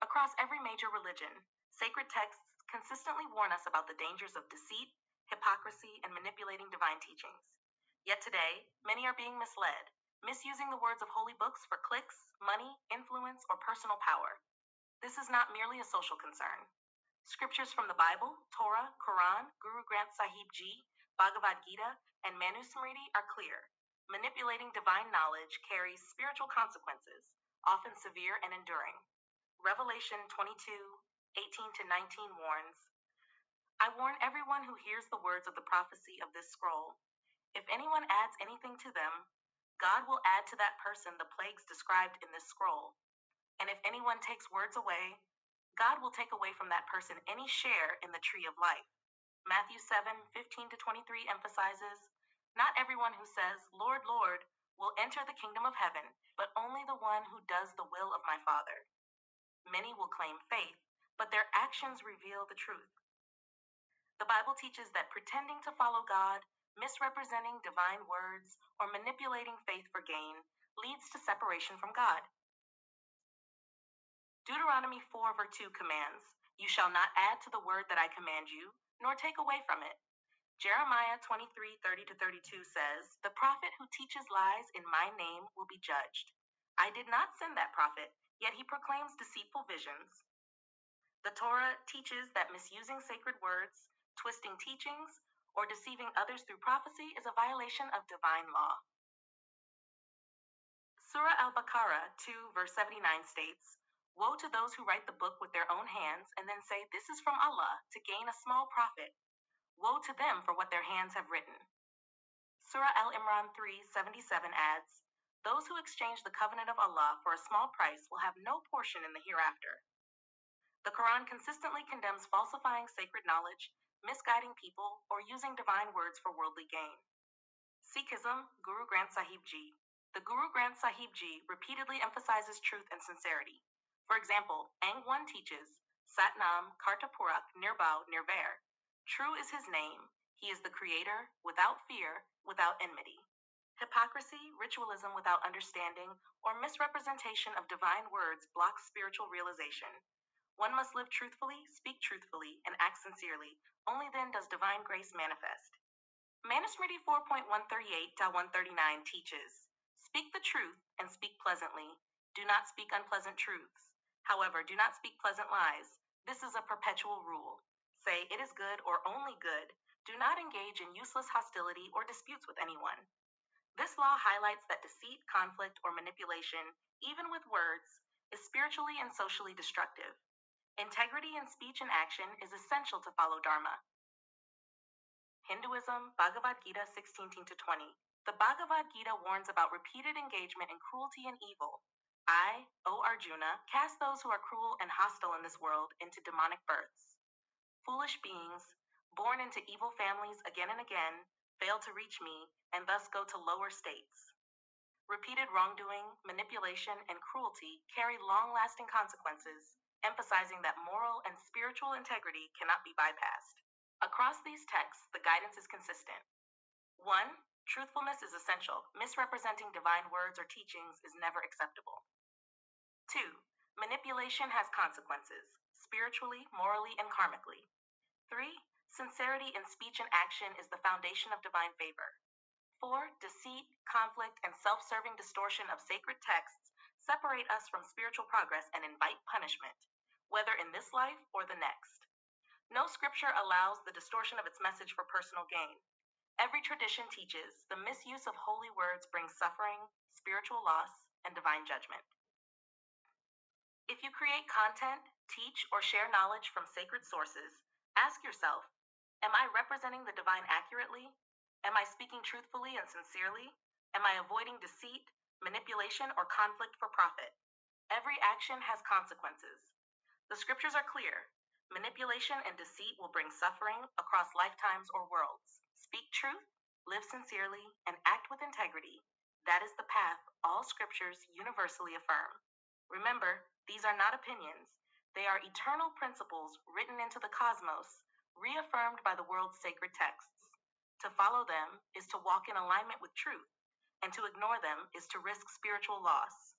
Across every major religion, sacred texts consistently warn us about the dangers of deceit, hypocrisy, and manipulating divine teachings. Yet today, many are being misled, misusing the words of holy books for clicks, money, influence, or personal power. This is not merely a social concern. Scriptures from the Bible, Torah, Qur'an, Granth Sahib Ji, Bhagavad Gita, and Manusmriti are clear. Manipulating divine knowledge carries spiritual consequences, often severe and enduring. Revelation 22:18-19 warns, I warn everyone who hears the words of the prophecy of this scroll. If anyone adds anything to them, God will add to that person the plagues described in this scroll. And if anyone takes words away, God will take away from that person any share in the tree of life. Matthew 7:15-23 emphasizes, not everyone who says, Lord, Lord, will enter the kingdom of heaven, but only the one who does the will of my Father. Many will claim faith, but their actions reveal the truth. The Bible teaches that pretending to follow God, misrepresenting divine words, or manipulating faith for gain leads to separation from God. Deuteronomy 4:2 commands, you shall not add to the word that I command you, nor take away from it. Jeremiah 23:30-32 says, the prophet who teaches lies in my name will be judged. I did not send that prophet, yet he proclaims deceitful visions. The Torah teaches that misusing sacred words, twisting teachings, or deceiving others through prophecy is a violation of divine law. Surah Al-Baqarah 2:79 states, woe to those who write the book with their own hands and then say, this is from Allah, to gain a small profit. Woe to them for what their hands have written. Surah Al-Imran 3:77 adds, those who exchange the covenant of Allah for a small price will have no portion in the hereafter. The Quran consistently condemns falsifying sacred knowledge, misguiding people, or using divine words for worldly gain. Sikhism, Granth Sahib Ji. The Granth Sahib Ji repeatedly emphasizes truth and sincerity. For example, Ang 1 teaches, Satnam Karta Purak Nirbhau Nirvair. True is his name. He is the creator, without fear, without enmity. Hypocrisy, ritualism without understanding, or misrepresentation of divine words blocks spiritual realization. One must live truthfully, speak truthfully, and act sincerely. Only then does divine grace manifest. Manusmriti 4.138-139 teaches, speak the truth and speak pleasantly. Do not speak unpleasant truths. However, do not speak pleasant lies. This is a perpetual rule. Say it is good or only good. Do not engage in useless hostility or disputes with anyone. This law highlights that deceit, conflict, or manipulation, even with words, is spiritually and socially destructive. Integrity in speech and action is essential to follow Dharma. Hinduism, Bhagavad Gita 16-20. The Bhagavad Gita warns about repeated engagement in cruelty and evil. I, O Arjuna, cast those who are cruel and hostile in this world into demonic births. Foolish beings, born into evil families again and again, fail to reach me and thus go to lower states. Repeated wrongdoing, manipulation, and cruelty carry long-lasting consequences, emphasizing that moral and spiritual integrity cannot be bypassed. Across these texts, the guidance is consistent. 1. Truthfulness is essential. Misrepresenting divine words or teachings is never acceptable. 2. Manipulation has consequences, spiritually, morally, and karmically. 3. Sincerity in speech and action is the foundation of divine favor. 4. Deceit, conflict, and self-serving distortion of sacred texts separate us from spiritual progress and invite punishment, whether in this life or the next. No scripture allows the distortion of its message for personal gain. Every tradition teaches the misuse of holy words brings suffering, spiritual loss, and divine judgment. If you create content, teach, or share knowledge from sacred sources, ask yourself, am I representing the divine accurately? Am I speaking truthfully and sincerely? Am I avoiding deceit, manipulation, or conflict for profit? Every action has consequences. The scriptures are clear. Manipulation and deceit will bring suffering across lifetimes or worlds. Speak truth, live sincerely, and act with integrity. That is the path all scriptures universally affirm. Remember, these are not opinions. They are eternal principles written into the cosmos, reaffirmed by the world's sacred texts. To follow them is to walk in alignment with truth, and to ignore them is to risk spiritual loss.